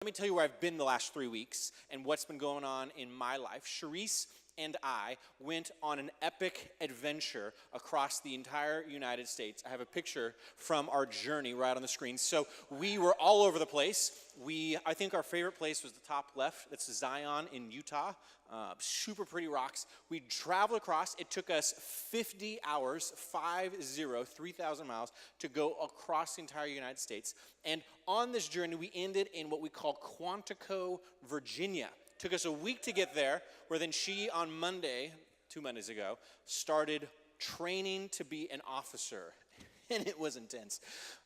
Let me tell you where I've been the last 3 weeks and what's been going on in my life. Charisse and I went on an epic adventure across the entire United States. I have a picture from our journey right on the screen. So we were all over the place. I think our favorite place was the top left. That's Zion in Utah. Super pretty rocks. We traveled across. It took us 50 hours, 3,000 miles, to go across the entire United States. And on this journey, we ended in what we call Quantico, Virginia. Took us a week to get there, where then she, on Monday, 2 Mondays ago, started training to be an officer. And it was intense.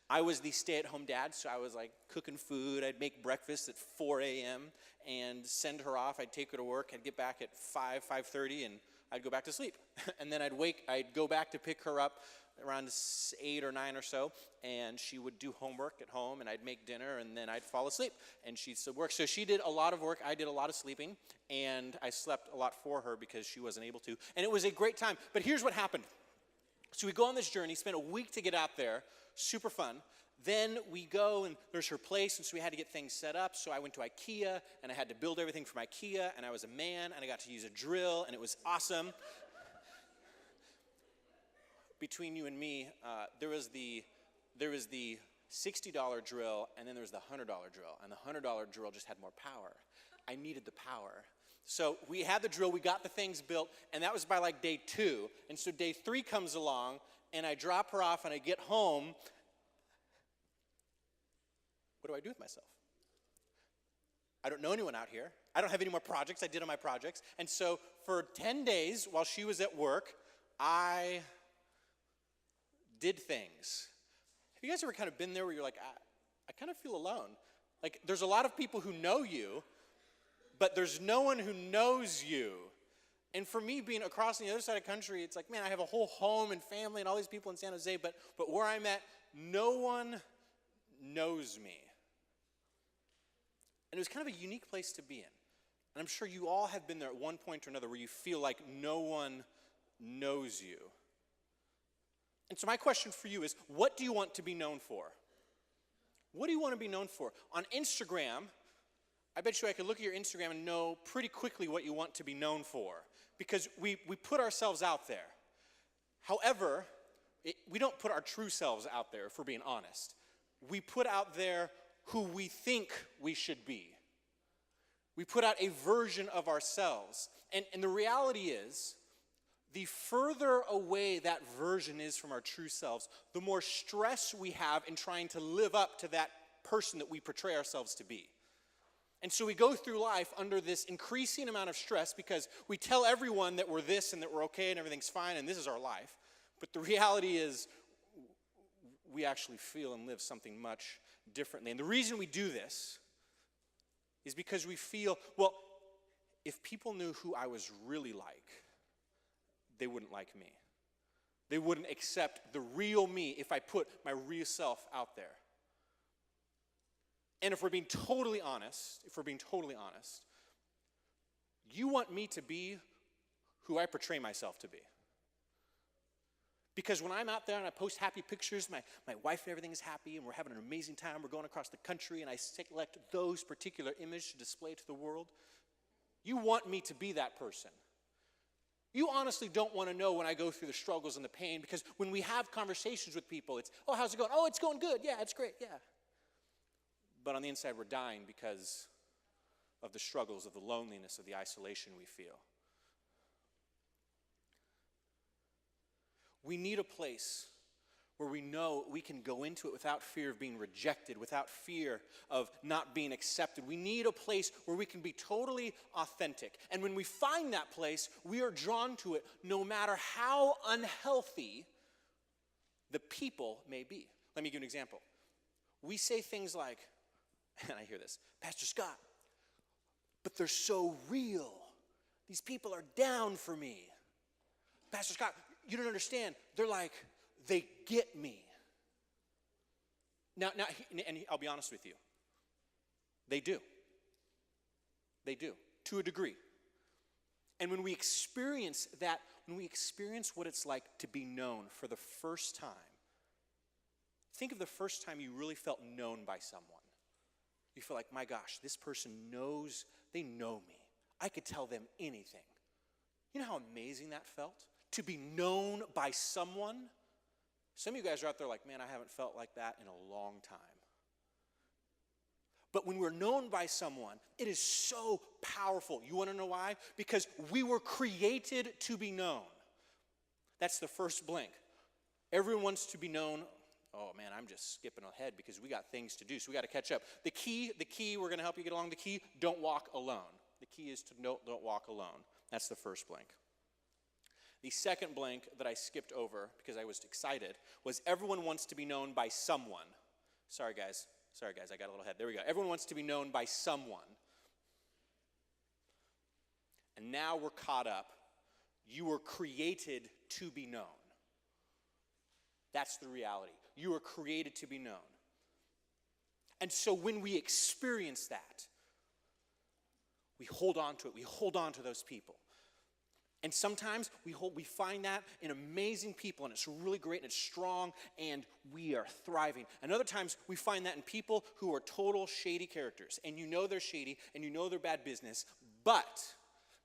I was the stay-at-home dad, so I was like cooking food. I'd make breakfast at 4 a.m. and send her off. I'd take her to work. I'd get back at 5:30, and I'd go back to sleep. And then I'd go back to pick her up around 8 or 9 or so, and she would do homework at home, and I'd make dinner, and then I'd fall asleep, and she'd still work. So she did a lot of work. I did a lot of sleeping, and I slept a lot for her because she wasn't able to. And it was a great time. But here's what happened. So we go on this journey, spent a week to get out there, super fun. Then we go, and there's her place, and so we had to get things set up. So I went to IKEA, and I had to build everything from IKEA, and I was a man, and I got to use a drill, and it was awesome. Between you and me, there was the $60 drill, and then there was the $100 drill, and the $100 drill just had more power. I needed the power. So we had the drill, we got the things built, and that was by like day 2. And so day 3 comes along, and I drop her off, and I get home. What do I do with myself? I don't know anyone out here. I don't have any more projects. I did all my projects. And so for 10 days, while she was at work, I did things. Have you guys ever kind of been there where you're like, I kind of feel alone? Like, there's a lot of people who know you, but there's no one who knows you. And for me, being across on the other side of the country, it's like, man, I have a whole home and family and all these people in San Jose, but where I'm at, no one knows me. And it was kind of a unique place to be in. And I'm sure you all have been there at one point or another where you feel like no one knows you. And so my question for you is, what do you want to be known for? What do you want to be known for? On Instagram, I bet you I could look at your Instagram and know pretty quickly what you want to be known for, because we put ourselves out there. However, we don't put our true selves out there, if we're being honest. We put out there who we think we should be. We put out a version of ourselves. And the reality is, the further away that version is from our true selves, the more stress we have in trying to live up to that person that we portray ourselves to be. And so we go through life under this increasing amount of stress because we tell everyone that we're this and that we're okay and everything's fine and this is our life. But the reality is we actually feel and live something much differently. And the reason we do this is because we feel, well, if people knew who I was really like, they wouldn't like me. They wouldn't accept the real me if I put my real self out there. And if we're being totally honest, you want me to be who I portray myself to be. Because when I'm out there and I post happy pictures, my wife and everything is happy and we're having an amazing time, we're going across the country, and I select those particular images to display to the world, you want me to be that person. You honestly don't want to know when I go through the struggles and the pain, because when we have conversations with people, it's, oh, how's it going? Oh, it's going good. Yeah, it's great. Yeah. But on the inside, we're dying because of the struggles, of the loneliness, of the isolation we feel. We need a place where we know we can go into it without fear of being rejected, without fear of not being accepted. We need a place where we can be totally authentic. And when we find that place, we are drawn to it no matter how unhealthy the people may be. Let me give you an example. We say things like, and I hear this, Pastor Scott, but they're so real. These people are down for me. Pastor Scott, you don't understand. They're like, they get me. Now, and I'll be honest with you. They do. They do, to a degree. And when we experience that, when we experience what it's like to be known for the first time, think of the first time you really felt known by someone. You feel like, my gosh, this person knows, they know me. I could tell them anything. You know how amazing that felt? To be known by someone. Some of you guys are out there like, man, I haven't felt like that in a long time. But when we're known by someone, it is so powerful. You want to know why? Because we were created to be known. That's the first blink. Everyone wants to be known. Oh man, I'm just skipping ahead because we got things to do, so we got to catch up. The key, we're going to help you get along. The key, don't walk alone. The key is to don't walk alone. That's the first blink. The second blink that I skipped over because I was excited was everyone wants to be known by someone. Sorry guys, I got a little ahead. There we go. Everyone wants to be known by someone. And now we're caught up. You were created to be known. That's the reality. You were created to be known. And so when we experience that, we hold on to it. We hold on to those people. And sometimes we find that in amazing people, and it's really great, and it's strong, and we are thriving. And other times, we find that in people who are total shady characters, and you know they're shady, and you know they're bad business, but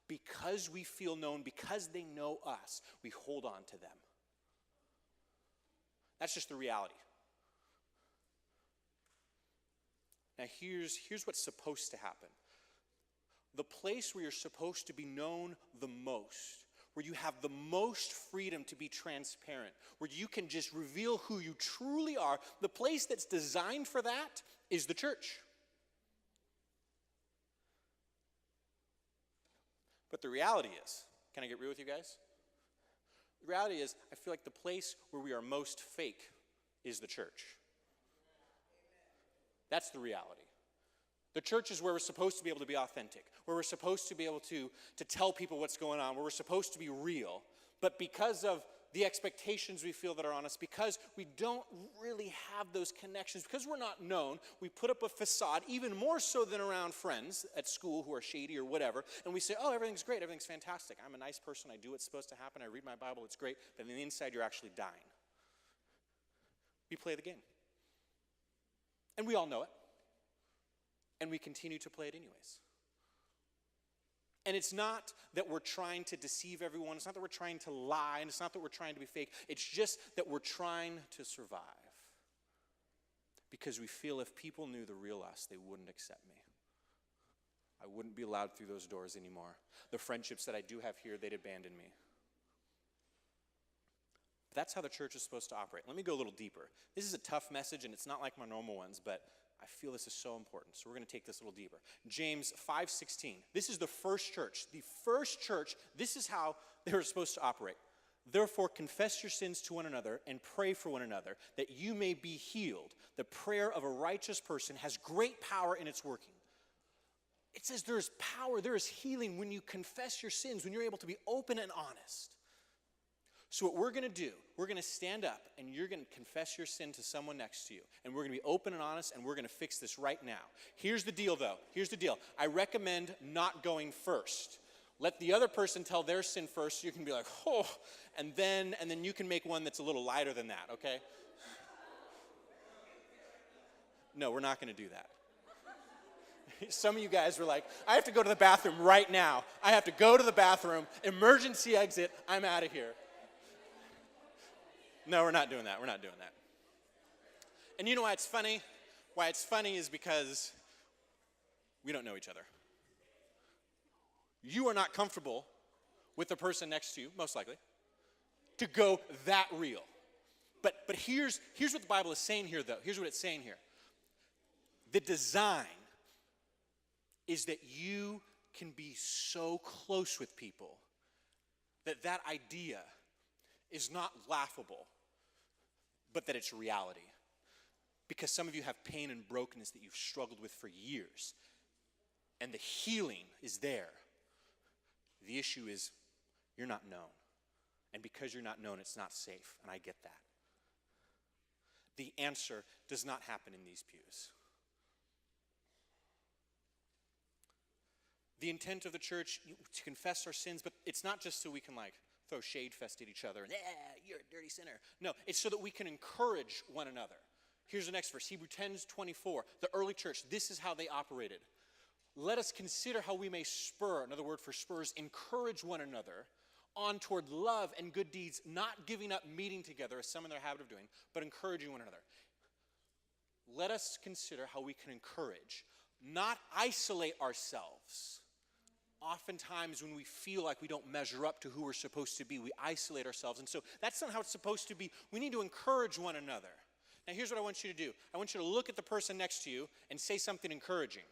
because we feel known, because they know us, we hold on to them. That's just the reality. Now here's what's supposed to happen. The place where you're supposed to be known the most, where you have the most freedom to be transparent, where you can just reveal who you truly are, the place that's designed for that is the church. But the reality is, can I get real with you guys? The reality is, I feel like the place where we are most fake is the church. That's the reality. The church is where we're supposed to be able to be authentic, where we're supposed to be able to tell people what's going on, where we're supposed to be real. But because of the expectations we feel that are on us, because we don't really have those connections, because we're not known, we put up a facade, even more so than around friends at school who are shady or whatever, and we say, oh, everything's great, everything's fantastic. I'm a nice person, I do what's supposed to happen, I read my Bible, it's great, but on the inside you're actually dying. We play the game. And we all know it. And we continue to play it anyways. And it's not that we're trying to deceive everyone. It's not that we're trying to lie. And it's not that we're trying to be fake. It's just that we're trying to survive. Because we feel if people knew the real us, they wouldn't accept me. I wouldn't be allowed through those doors anymore. The friendships that I do have here, they'd abandon me. But that's how the church is supposed to operate. Let me go a little deeper. This is a tough message, and it's not like my normal ones, but I feel this is so important, so we're going to take this a little deeper. James 5:16. This is the first church. The first church, this is how they were supposed to operate. Therefore, confess your sins to one another and pray for one another, that you may be healed. The prayer of a righteous person has great power in its working. It says there is power, there is healing when you confess your sins, when you're able to be open and honest. So what we're going to do, we're going to stand up and you're going to confess your sin to someone next to you. And we're going to be open and honest and we're going to fix this right now. Here's the deal though. Here's the deal. I recommend not going first. Let the other person tell their sin first so you can be like, oh, and then you can make one that's a little lighter than that, okay? No, we're not going to do that. Some of you guys were like, I have to go to the bathroom right now. I have to go to the bathroom, emergency exit, I'm out of here. No, we're not doing that. We're not doing that. And you know why it's funny? Why it's funny is because we don't know each other. You are not comfortable with the person next to you, most likely, to go that real. But here's what the Bible is saying here, though. Here's what it's saying here. The design is that you can be so close with people that idea is not laughable, but that it's reality. Because some of you have pain and brokenness that you've struggled with for years. And the healing is there. The issue is you're not known. And because you're not known, it's not safe. And I get that. The answer does not happen in these pews. The intent of the church to confess our sins, but it's not just so we can throw shade fest at each other and, you're a dirty sinner. No, it's so that we can encourage one another. Here's the next verse, Hebrews 10:24. The early church, this is how they operated. Let us consider how we may spur, another word for spur is encourage one another on toward love and good deeds, not giving up meeting together as some in their habit of doing, but encouraging one another. Let us consider how we can encourage, not isolate ourselves. Oftentimes when we feel like we don't measure up to who we're supposed to be, we isolate ourselves. And so that's not how it's supposed to be. We need to encourage one another. Now here's what I want you to do. I want you to look at the person next to you and say something encouraging.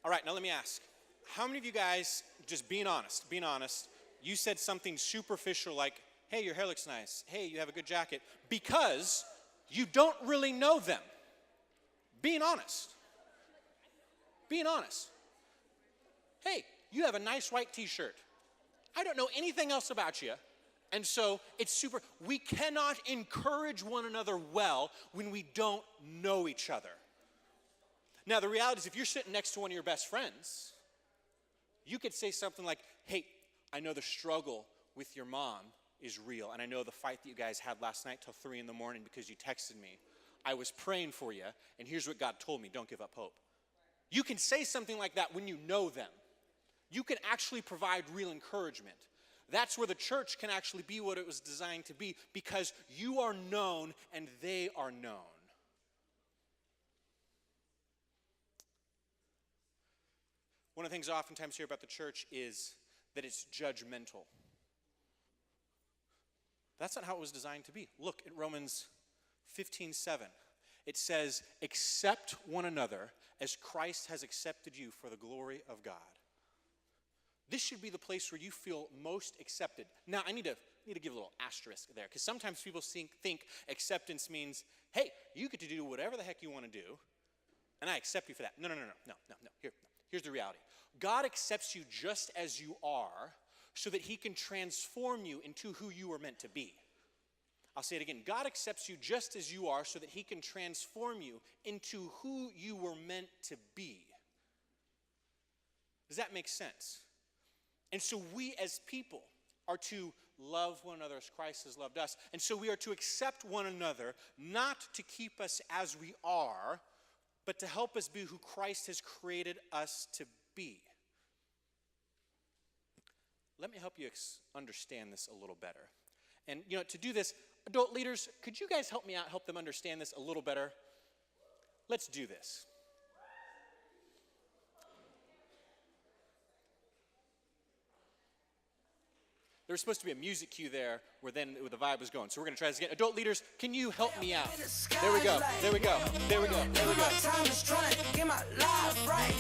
All right, now let me ask. How many of you guys, just being honest, you said something superficial like, hey, your hair looks nice. Hey, you have a good jacket. Because you don't really know them. Being honest. Being honest. Hey, you have a nice white t-shirt. I don't know anything else about you. And so it's super, we cannot encourage one another well when we don't know each other. Now the reality is if you're sitting next to one of your best friends, you could say something like, hey, I know the struggle with your mom is real. And I know the fight that you guys had last night till 3 a.m. because you texted me. I was praying for you, and here's what God told me, don't give up hope. You can say something like that when you know them. You can actually provide real encouragement. That's where the church can actually be what it was designed to be because you are known and they are known. One of the things I oftentimes hear about the church is that it's judgmental. That's not how it was designed to be. Look at Romans 15:7. It says, accept one another as Christ has accepted you for the glory of God. This should be the place where you feel most accepted. Now, I need to give a little asterisk there, because sometimes people think acceptance means, hey, you get to do whatever the heck you want to do, and I accept you for that. No. Here's the reality. God accepts you just as you are so that he can transform you into who you were meant to be. I'll say it again. God accepts you just as you are so that he can transform you into who you were meant to be. Does that make sense? And so we as people are to love one another as Christ has loved us. And so we are to accept one another, not to keep us as we are, but to help us be who Christ has created us to be. Let me help you understand this a little better. And, to do this, adult leaders, could you guys help me out, help them understand this a little better? Let's do this. There was supposed to be a music cue there where the vibe was going. So we're going to try this again. Adult leaders, can you help me out? There we go. Time is trying to get my life right.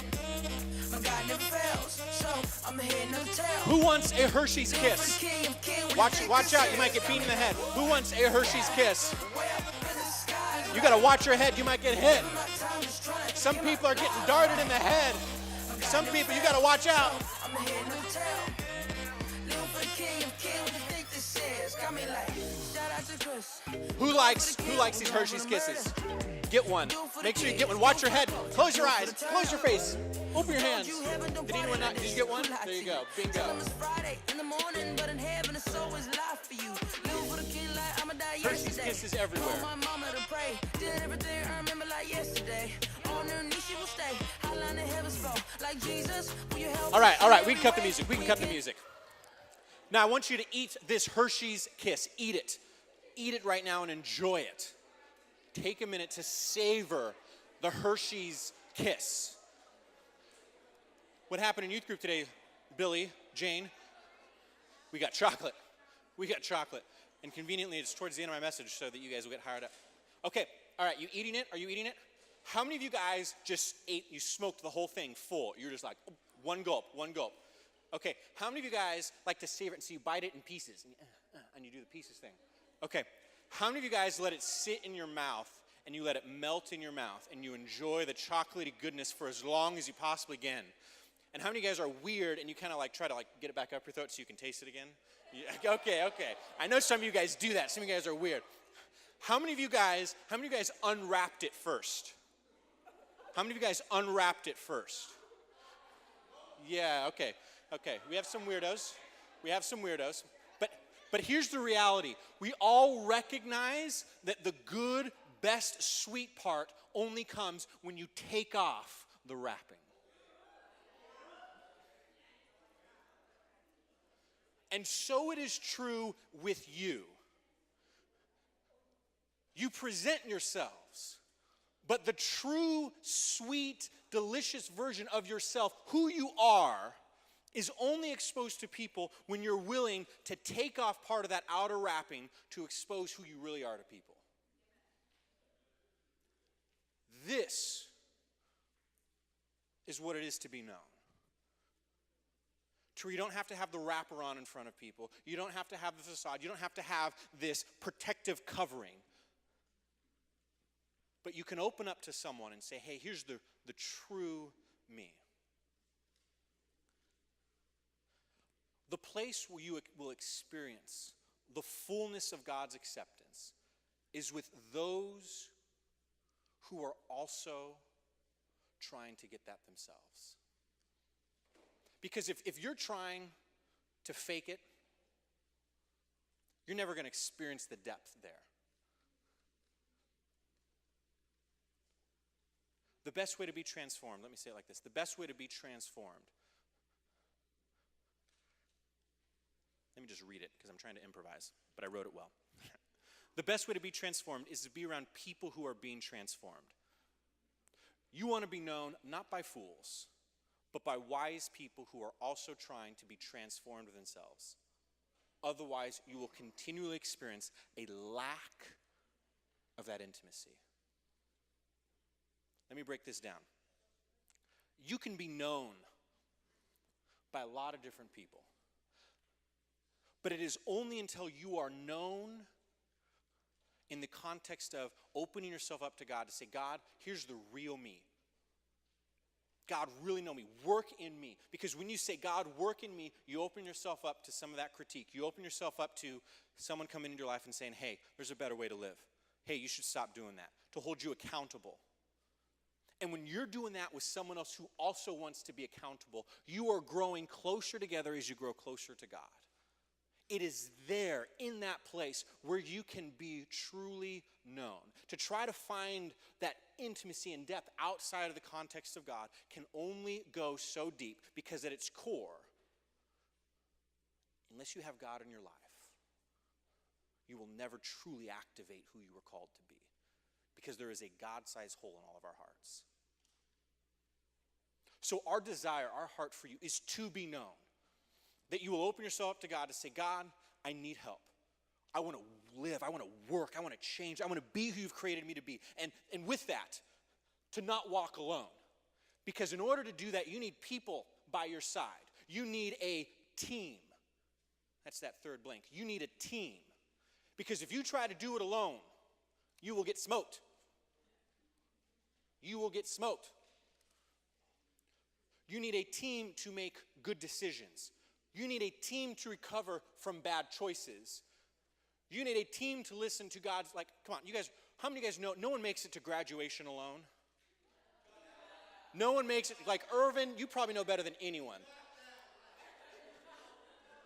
My God never fails, so I'm heading to the tail. Who wants a Hershey's Kiss? Watch out, you might get beat in the head. Who wants a Hershey's Kiss? You got to watch your head, you might get hit. Some people are getting darted in the head. Some people, you got to watch out. I'm heading to the tail. Who likes these Hershey's Kisses? Get one. Make sure you get one. Watch your head. Close your eyes. Close your face. Open your hands. Did anyone not? Did you get one? There you go. Bingo. Hershey's Kisses everywhere. All right. We can cut the music. Now I want you to eat this Hershey's Kiss. Eat it. Eat it right now and enjoy it. Take a minute to savor the Hershey's Kiss. What happened in youth group today, Billy, Jane? We got chocolate. And conveniently, it's towards the end of my message so that you guys will get hired up. Okay, all right, you eating it? Are you eating it? How many of you guys just ate, you smoked the whole thing full? You're just like, one gulp. Okay, how many of you guys like to savor it and so you bite it in pieces and you do the pieces thing? Okay, how many of you guys let it sit in your mouth and you let it melt in your mouth and you enjoy the chocolatey goodness for as long as you possibly can? And how many of you guys are weird and you kind of like try to like get it back up your throat so you can taste it again? Yeah, okay. I know some of you guys do that. Some of you guys are weird. How many of you guys unwrapped it first? How many of you guys unwrapped it first? Yeah, okay. We have some weirdos. But But here's the reality. We all recognize that the good, best, sweet part only comes when you take off the wrapping. And so it is true with you. You present yourselves, but the true, sweet, delicious version of yourself, who you are, is only exposed to people when you're willing to take off part of that outer wrapping to expose who you really are to people. This is what it is to be known. To where you don't have to have the wrapper on in front of people. You don't have to have the facade. You don't have to have this protective covering. But you can open up to someone and say, hey, here's the true me. The place where you will experience the fullness of God's acceptance is with those who are also trying to get that themselves. Because if you're trying to fake it, you're never going to experience the depth there. The best way to be transformed, let me say it like this, the best way to be transformed, let me just read it because I'm trying to improvise, but I wrote it well. The best way to be transformed is to be around people who are being transformed. You want to be known not by fools, but by wise people who are also trying to be transformed themselves. Otherwise, you will continually experience a lack of that intimacy. Let me break this down. You can be known by a lot of different people. But it is only until you are known in the context of opening yourself up to God to say, God, here's the real me. God, really know me. Work in me. Because when you say, God, work in me, you open yourself up to some of that critique. You open yourself up to someone coming into your life and saying, hey, there's a better way to live. Hey, you should stop doing that. To hold you accountable. And when you're doing that with someone else who also wants to be accountable, you are growing closer together as you grow closer to God. It is there, in that place, where you can be truly known. To try to find that intimacy and depth outside of the context of God can only go so deep because at its core, unless you have God in your life, you will never truly activate who you were called to be because there is a God-sized hole in all of our hearts. So our desire, our heart for you is to be known. That you will open yourself up to God to say, God, I need help. I want to live. I want to work. I want to change. I want to be who you've created me to be. And with that, to not walk alone. Because in order to do that, you need people by your side. You need a team. That's that third blank. You need a team. Because if you try to do it alone, you will get smoked. You will get smoked. You need a team to make good decisions. You need a team to recover from bad choices. You need a team to listen to God's, come on, you guys, how many of you guys know no one makes it to graduation alone? No one makes it, Irvin, you probably know better than anyone.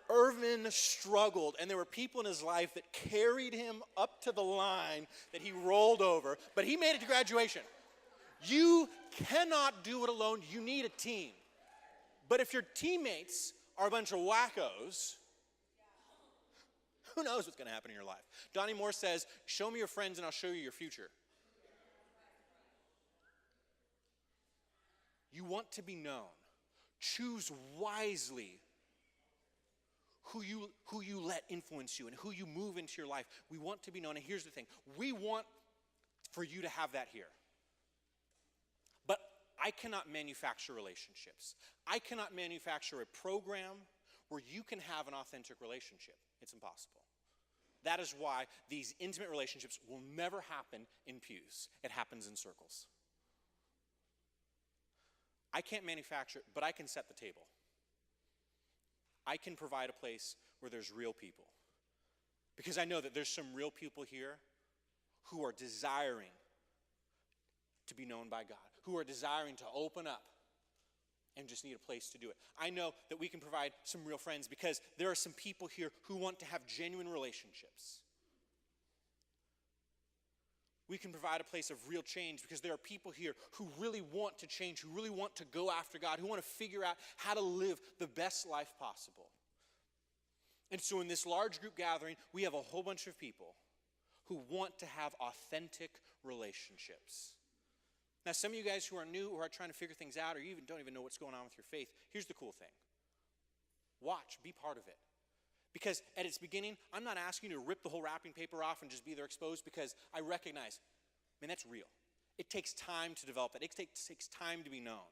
Irvin struggled, and there were people in his life that carried him up to the line that he rolled over, but he made it to graduation. You cannot do it alone. You need a team. But if your teammates are a bunch of wackos, who knows what's going to happen in your life? Donnie Moore says, show me your friends and I'll show you your future. You want to be known. Choose wisely who you let influence you and who you move into your life. We want to be known. And here's the thing. We want for you to have that here. But I cannot manufacture relationships. I cannot manufacture a program where you can have an authentic relationship. It's impossible. That is why these intimate relationships will never happen in pews. It happens in circles. I can't manufacture it, but I can set the table. I can provide a place where there's real people. Because I know that there's some real people here who are desiring to be known by God, who are desiring to open up and just need a place to do it. I know that we can provide some real friends because there are some people here who want to have genuine relationships. We can provide a place of real change because there are people here who really want to change, who really want to go after God, who want to figure out how to live the best life possible. And so in this large group gathering, we have a whole bunch of people who want to have authentic relationships. Now, some of you guys who are new or are trying to figure things out or you even don't even know what's going on with your faith, here's the cool thing. Watch, be part of it. Because at its beginning, I'm not asking you to rip the whole wrapping paper off and just be there exposed because I recognize, man, that's real. It takes time to develop that. It takes time to be known.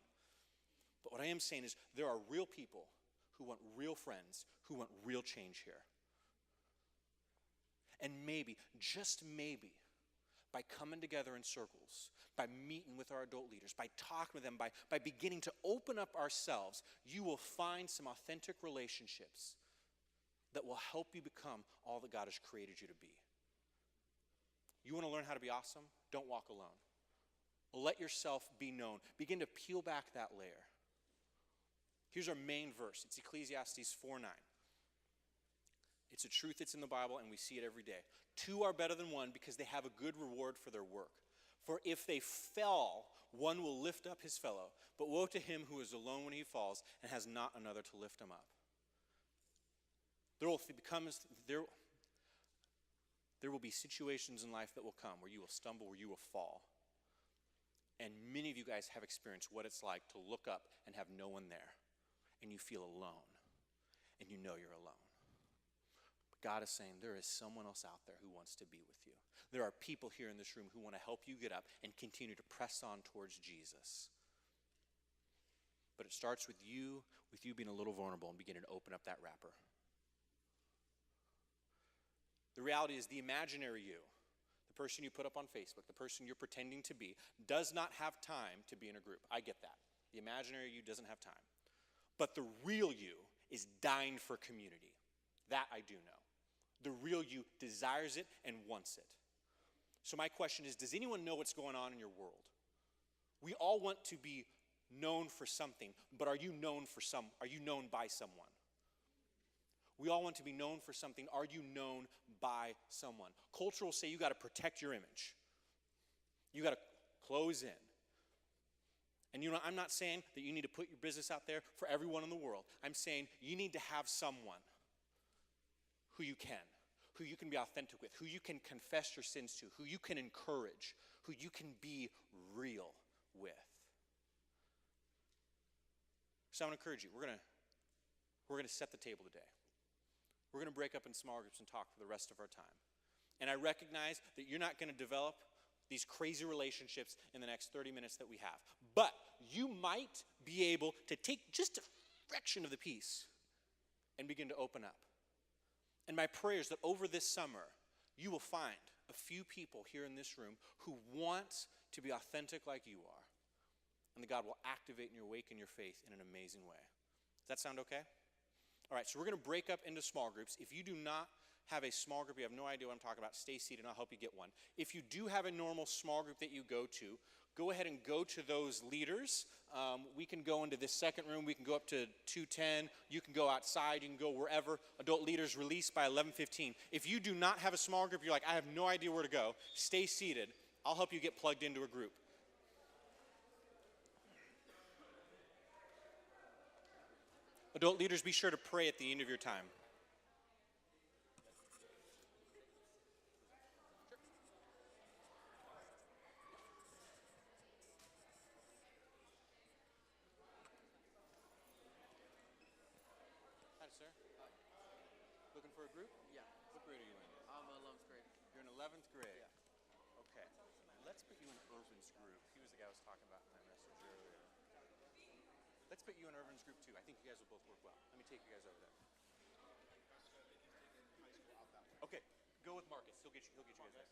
But what I am saying is there are real people who want real friends, who want real change here. And maybe, just maybe, by coming together in circles, by meeting with our adult leaders, by talking with them, by beginning to open up ourselves, you will find some authentic relationships that will help you become all that God has created you to be. You want to learn how to be awesome? Don't walk alone. Let yourself be known. Begin to peel back that layer. Here's our main verse. It's Ecclesiastes 4:9. It's a truth that's in the Bible, and we see it every day. Two are better than one because they have a good reward for their work. For if they fell, one will lift up his fellow. But woe to him who is alone when he falls and has not another to lift him up. There will be situations in life that will come where you will stumble, where you will fall. And many of you guys have experienced what it's like to look up and have no one there. And you feel alone. And you know you're alone. But God is saying there is someone else out there who wants to be with you. There are people here in this room who want to help you get up and continue to press on towards Jesus. But it starts with you being a little vulnerable and beginning to open up that wrapper. The reality is the imaginary you, the person you put up on Facebook, the person you're pretending to be, does not have time to be in a group. I get that. The imaginary you doesn't have time. But the real you is dying for community. That I do know. The real you desires it and wants it. So my question is, does anyone know what's going on in your world? We all want to be known for something, but are you known by someone? We all want to be known for something. Are you known by someone? Culture will say you got to protect your image. You got to close in. And you know, I'm not saying that you need to put your business out there for everyone in the world. I'm saying you need to have someone who you can be authentic with, who you can confess your sins to, who you can encourage, who you can be real with. So I want to encourage you. We're going to set the table today. We're going to break up in small groups and talk for the rest of our time. And I recognize that you're not going to develop these crazy relationships in the next 30 minutes that we have. But you might be able to take just a fraction of the piece and begin to open up. And my prayer is that over this summer, you will find a few people here in this room who want to be authentic like you are. And that God will activate and awaken your faith in an amazing way. Does that sound okay? All right, so we're going to break up into small groups. If you do not have a small group, you have no idea what I'm talking about, stay seated and I'll help you get one. If you do have a normal small group that you go ahead and go to those leaders. We can go into this second room. We can go up to 210. You can go outside. You can go wherever. Adult leaders release by 11:15. If you do not have a small group, you're like, I have no idea where to go, stay seated. I'll help you get plugged into a group. Adult leaders, be sure to pray at the end of your time. Hi, sir. Looking for a group? Yeah. What grade are you in? I'm 11th grade. You're in 11th grade? Yeah. Okay. Let's put you in Irvin's group. He was the guy I was talking about in my message earlier. Let's put you in Irvin's group too. I think you guys will both work well. Let me take you guys over there. Okay, go with Marcus. He'll get you guys there.